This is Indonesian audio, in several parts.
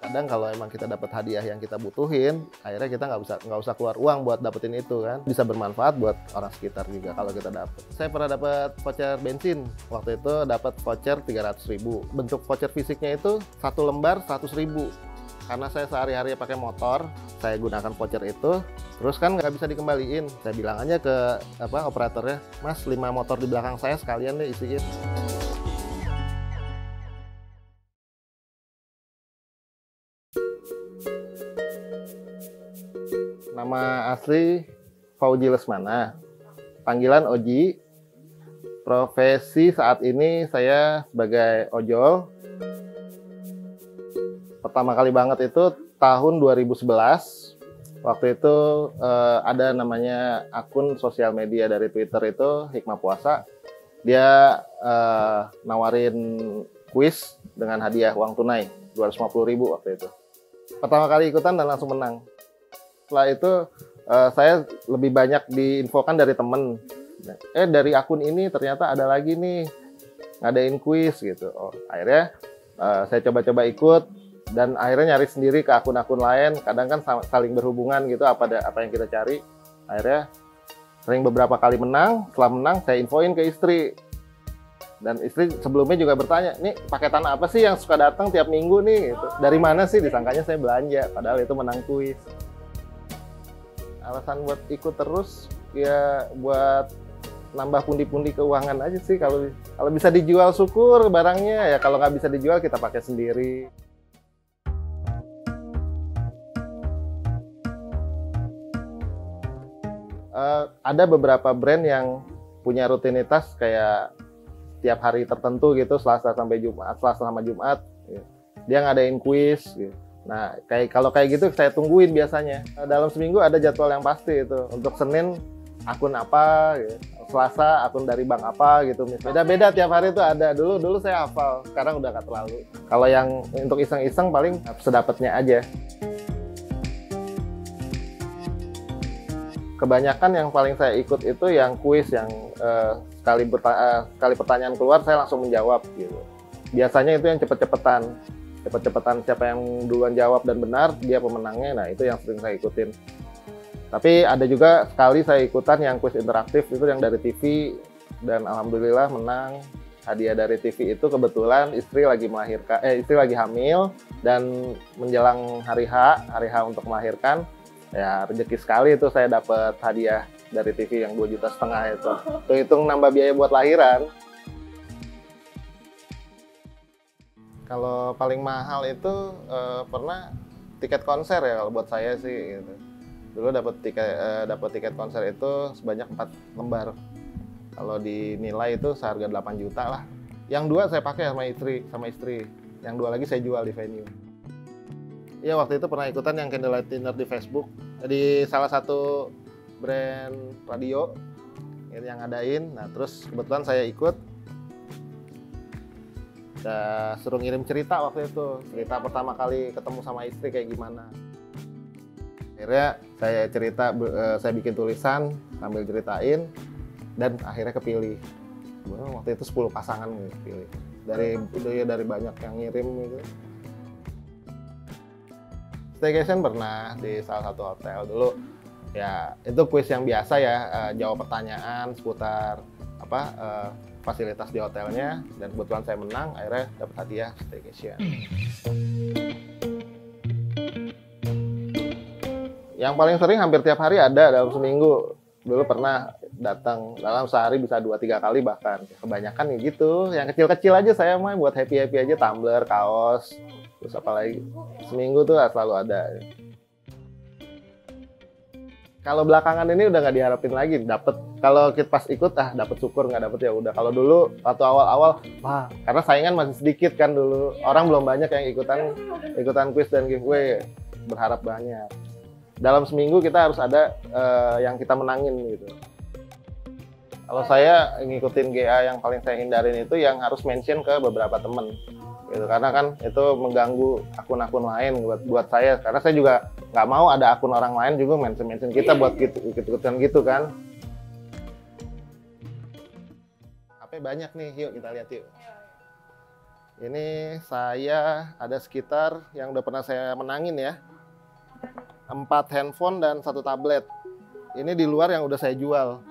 Kadang kalau emang kita dapat hadiah yang kita butuhin, akhirnya kita nggak usah keluar uang buat dapetin itu kan. Bisa bermanfaat buat orang sekitar juga kalau kita dapet. Saya pernah dapat voucher bensin. Waktu itu dapat voucher 300.000. Bentuk voucher fisiknya itu satu lembar 100.000. Karena saya sehari-hari pakai motor, saya gunakan voucher itu, terus kan nggak bisa dikembaliin. Saya bilang aja ke operatornya, Mas, 5 motor di belakang saya sekalian deh isiin. Nama asli Fauji Lesmana, panggilan Oji. Profesi saat ini saya sebagai ojol. Pertama kali banget itu tahun 2011. Waktu itu ada namanya akun sosial media dari Twitter itu, Hikmah Puasa. Dia nawarin kuis dengan hadiah uang tunai 250.000 waktu itu. Pertama kali ikutan dan langsung menang. Setelah itu saya lebih banyak diinfokan dari temen. Dari akun ini ternyata ada lagi nih ngadain kuis gitu. Akhirnya saya coba-coba ikut. Dan akhirnya nyari sendiri ke akun-akun lain, kadang kan saling berhubungan gitu apa yang kita cari. Akhirnya sering beberapa kali menang, setelah menang saya infoin ke istri. Dan istri sebelumnya juga bertanya, nih paketan apa sih yang suka datang tiap minggu nih? Gitu. Dari mana sih? Disangkanya saya belanja, padahal itu menang kuis. Alasan buat ikut terus, ya buat nambah pundi-pundi keuangan aja sih. Kalau bisa dijual syukur barangnya, ya kalau nggak bisa dijual kita pakai sendiri. Ada beberapa brand yang punya rutinitas kayak tiap hari tertentu gitu, Selasa sampai Jumat, Selasa sama Jumat, gitu. Dia ngadain kuis gitu. Nah, kalau kayak gitu saya tungguin biasanya. Dalam seminggu ada jadwal yang pasti itu. Untuk Senin akun apa, gitu. Selasa akun dari bank apa gitu. Beda-beda tiap hari itu ada. Dulu saya hafal, sekarang udah nggak terlalu. Kalau yang untuk iseng-iseng paling sedapatnya aja. Kebanyakan yang paling saya ikut itu yang kuis yang sekali pertanyaan keluar saya langsung menjawab gitu. Biasanya itu yang cepet-cepetan siapa yang duluan jawab dan benar dia pemenangnya. Nah itu yang sering saya ikutin. Tapi ada juga sekali saya ikutan yang kuis interaktif itu yang dari TV dan alhamdulillah menang. Hadiah dari TV itu kebetulan istri lagi hamil dan menjelang hari H untuk melahirkan. Ya rezeki sekali itu saya dapat hadiah dari TV yang 2,5 juta itu. Hitung nambah biaya buat lahiran. Kalau paling mahal itu pernah tiket konser ya kalau buat saya sih gitu. Dulu dapat tiket konser itu sebanyak 4 lembar. Kalau dinilai itu seharga 8 juta lah. Yang 2 saya pakai sama istri. Yang 2 lagi saya jual di venue. Iya waktu itu pernah ikutan yang candlelight dinner di Facebook. Di salah satu brand radio yang ngadain. Nah terus kebetulan saya ikut. Suruh ngirim cerita waktu itu. Cerita pertama kali ketemu sama istri kayak gimana. Akhirnya saya bikin tulisan sambil ceritain. Dan akhirnya kepilih. Waktu itu 10 pasangan kepilih. Dari banyak yang ngirim gitu. Staycation pernah di salah satu hotel dulu. Ya, itu kuis yang biasa ya, jawab pertanyaan seputar fasilitas di hotelnya dan kebetulan saya menang, akhirnya dapat hadiah staycation. Yang paling sering hampir tiap hari ada dalam seminggu. Dulu pernah datang dalam sehari bisa 2-3 kali bahkan. Kebanyakan ya gitu, yang kecil-kecil aja saya mah buat happy-happy aja, tumbler, kaos. Terus apa lagi? Seminggu tuh selalu ada. Kalau belakangan ini udah nggak diharapin lagi dapet. Kalau kita pas ikut dapet syukur, nggak dapet ya udah. Kalau dulu waktu awal-awal, wah karena saingan masih sedikit kan dulu. Orang belum banyak yang ikutan quiz dan giveaway. Berharap banyak. Dalam seminggu kita harus ada yang kita menangin gitu. Kalau saya ngikutin GA yang paling saya hindarin itu yang harus mention ke beberapa temen. Gitu, karena kan itu mengganggu akun-akun lain buat saya, karena saya juga nggak mau ada akun orang lain juga mention kita buat ikut-ikutan gitu kan. HP banyak nih, yuk kita lihat yuk. Ini saya ada sekitar yang udah pernah saya menangin ya, 4 handphone dan 1 tablet. Ini di luar yang udah saya jual.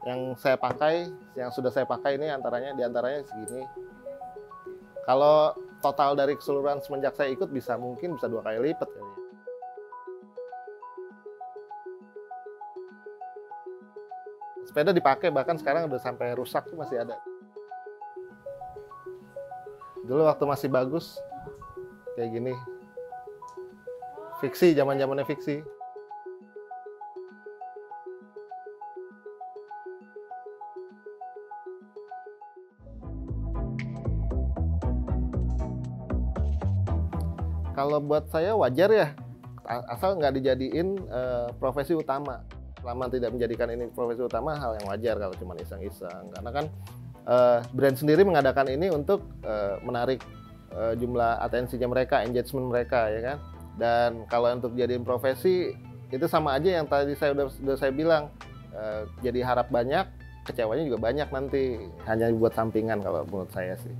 Yang saya pakai, yang sudah saya pakai ini diantaranya segini. Kalau total dari keseluruhan semenjak saya ikut mungkin bisa 2 kali lipat kali ya. Sepeda dipakai, bahkan sekarang udah sampai rusak tuh masih ada. Dulu waktu masih bagus kayak gini. Fiksi, zaman-zamannya fiksi. Kalau buat saya wajar ya, asal nggak dijadiin profesi utama. Selama tidak menjadikan ini profesi utama, hal yang wajar kalau cuma iseng-iseng. Karena kan brand sendiri mengadakan ini untuk menarik jumlah atensinya mereka, engagement mereka, ya kan. Dan kalau untuk jadiin profesi, itu sama aja yang tadi udah saya bilang. Jadi harap banyak, kecewanya juga banyak nanti. Hanya buat sampingan kalau menurut saya sih.